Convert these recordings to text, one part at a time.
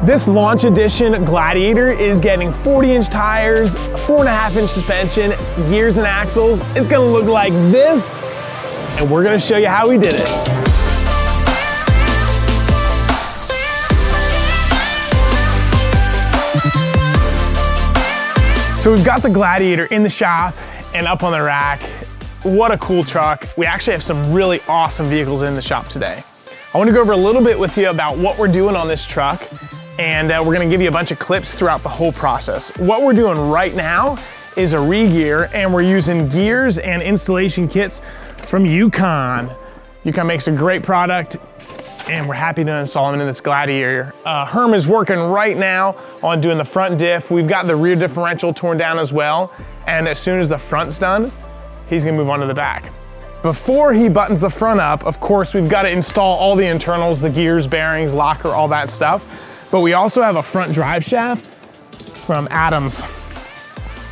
This launch edition Gladiator is getting 40-inch tires, 4.5-inch suspension, gears and axles. It's gonna look like this, and we're gonna show you how we did it. So we've got the Gladiator in the shop and up on the rack. What a cool truck. We actually have some really awesome vehicles in the shop today. I want to go over a little bit with you about what we're doing on this truck, and we're gonna give you a bunch of clips throughout the whole process. What we're doing right now is a re-gear, and we're using gears and installation kits from Yukon. Yukon makes a great product, and we're happy to install them in this Gladiator. Herm is working right now on doing the front diff. We've got the rear differential torn down as well, and as soon as the front's done, he's gonna move on to the back. Before he buttons the front up, of course, we've got to install all the internals, the gears, bearings, locker, all that stuff. But we also have a front drive shaft from Adams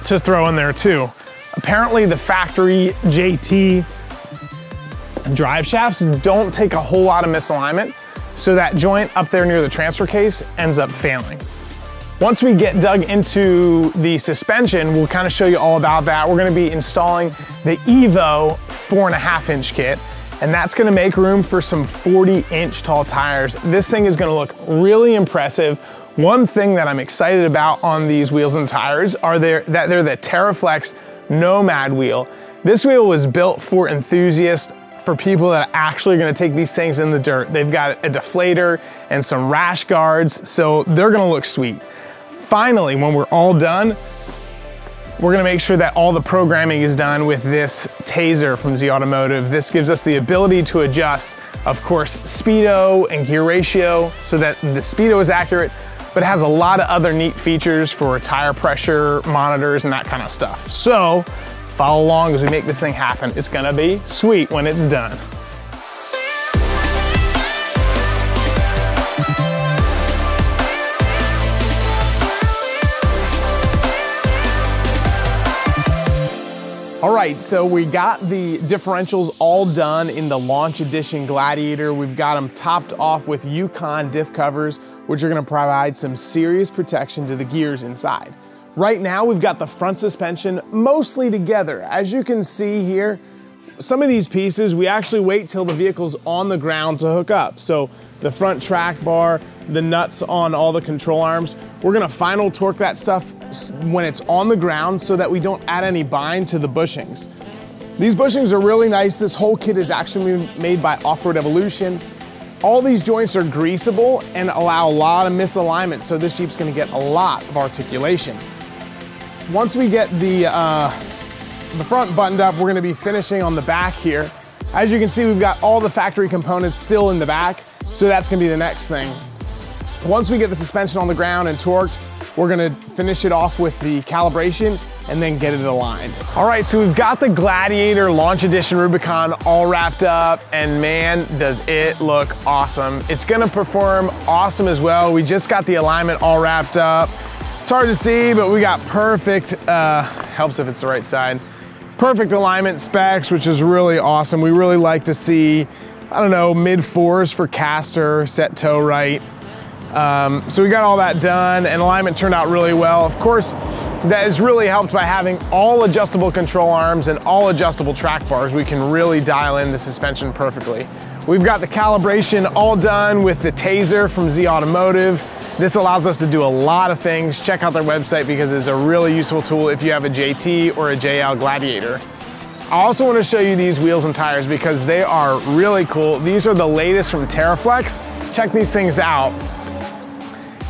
to throw in there too. Apparently the factory JT drive shafts don't take a whole lot of misalignment, so that joint up there near the transfer case ends up failing. Once we get dug into the suspension, we'll kind of show you all about that. We're gonna be installing the EVO 4.5-inch kit, and that's gonna make room for some 40-inch tall tires. This thing is gonna look really impressive. One thing that I'm excited about on these wheels and tires are that they're the Teraflex Nomad wheel. This wheel was built for enthusiasts, for people that are actually gonna take these things in the dirt. They've got a deflator and some rash guards, so they're gonna look sweet. Finally, when we're all done, we're gonna make sure that all the programming is done with this taser from Z Automotive. This gives us the ability to adjust, of course, speedo and gear ratio so that the speedo is accurate, but it has a lot of other neat features for tire pressure monitors and that kind of stuff. So, follow along as we make this thing happen. It's gonna be sweet when it's done. All right, so we got the differentials all done in the launch edition Gladiator. We've got them topped off with Yukon diff covers, which are gonna provide some serious protection to the gears inside. Right now, we've got the front suspension mostly together. As you can see here, some of these pieces, we actually wait till the vehicle's on the ground to hook up. So the front track bar, the nuts on all the control arms, we're gonna final torque that stuff when it's on the ground so that we don't add any bind to the bushings. These bushings are really nice. This whole kit is actually made by Off-Road Evolution. All these joints are greasable and allow a lot of misalignment, so this Jeep's gonna get a lot of articulation. Once we get the front buttoned up, we're gonna be finishing on the back here. As you can see, we've got all the factory components still in the back, so that's gonna be the next thing. Once we get the suspension on the ground and torqued, we're gonna finish it off with the calibration and then get it aligned. All right, so we've got the Gladiator Launch Edition Rubicon all wrapped up, and man, does it look awesome. It's gonna perform awesome as well. We just got the alignment all wrapped up. It's hard to see, but we got perfect, helps if it's the right side, perfect alignment specs, which is really awesome. We really like to see, I don't know, mid-4s for caster, set toe right. So we got all that done, and alignment turned out really well. Of course, that is really helped by having all adjustable control arms and all adjustable track bars. We can really dial in the suspension perfectly. We've got the calibration all done with the taser from Z Automotive. This allows us to do a lot of things. Check out their website because it's a really useful tool if you have a JT or a JL Gladiator. I also want to show you these wheels and tires because they are really cool. These are the latest from Teraflex. Check these things out.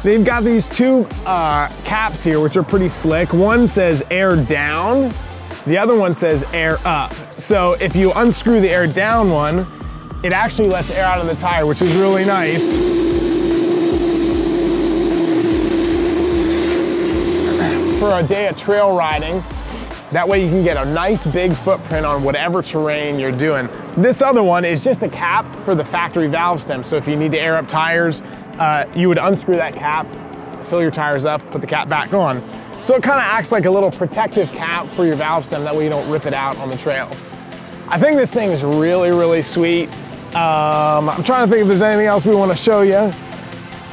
They've got these two caps here, which are pretty slick. One says air down, the other one says air up. So if you unscrew the air down one, it actually lets air out of the tire, which is really nice. For a day of trail riding, that way you can get a nice big footprint on whatever terrain you're doing. This other one is just a cap for the factory valve stem. So if you need to air up tires, you would unscrew that cap, fill your tires up, put the cap back on. So it kind of acts like a little protective cap for your valve stem, that way you don't rip it out on the trails. I think this thing is really, really sweet. I'm trying to think if there's anything else we want to show you.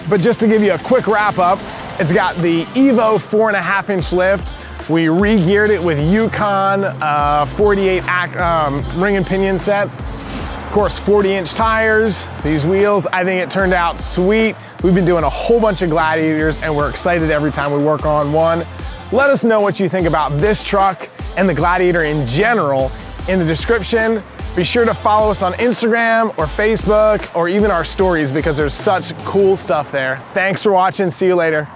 But just to give you a quick wrap up, it's got the EVO 4.5-inch lift. We re-geared it with Yukon 48 ring and pinion sets. Of course, 40-inch tires, these wheels. I think it turned out sweet. We've been doing a whole bunch of Gladiators and we're excited every time we work on one. Let us know what you think about this truck and the Gladiator in general in the description. Be sure to follow us on Instagram or Facebook or even our stories because there's such cool stuff there. Thanks for watching. See you later.